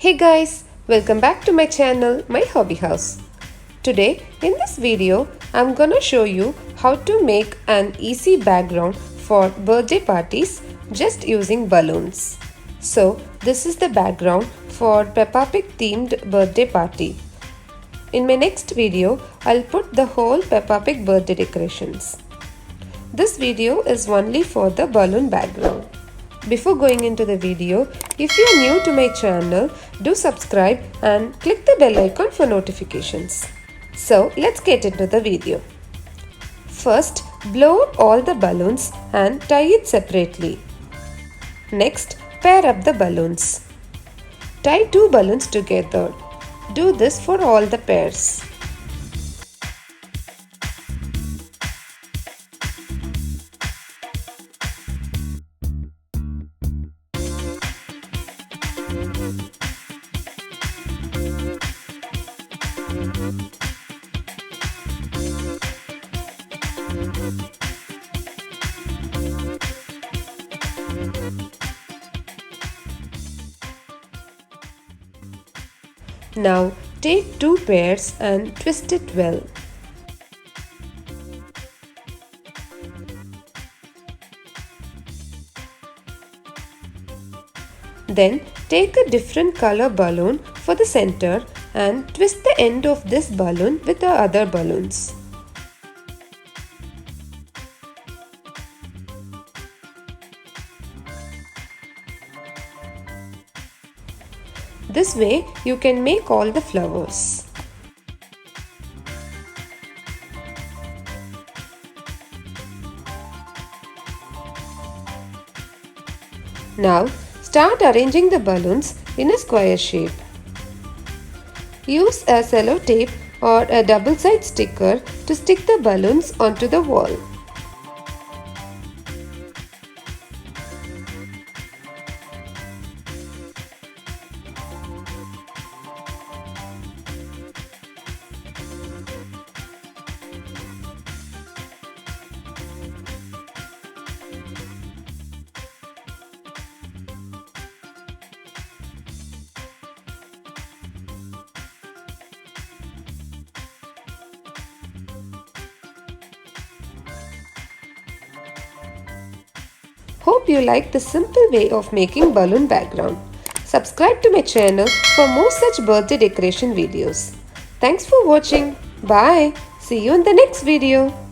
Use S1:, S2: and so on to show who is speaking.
S1: Hey guys, welcome back to my channel, My Hobby House. Today in this video, I'm gonna show you how to make an easy background for birthday parties just using balloons. So this is the background for Peppa Pig themed birthday party. In my next video, I'll put the whole Peppa Pig birthday decorations. This video is only for the balloon background. Before going into the video, if you are new to my channel, do subscribe and click the bell icon for notifications. So let's get into the video. First, blow up all the balloons and tie it separately. Next, pair up the balloons. Tie two balloons together. Do this for all the pairs. Now take two pairs and twist it well. Then take a different color balloon for the center and twist the end of this balloon with the other balloons. This way you can make all the flowers. Now start arranging the balloons in a square shape. Use a cello tape or a double-sided sticker to stick the balloons onto the wall. Hope you like the simple way of making balloon background. Subscribe to my channel for more such birthday decoration videos. Thanks for watching. Bye. See you in the next video.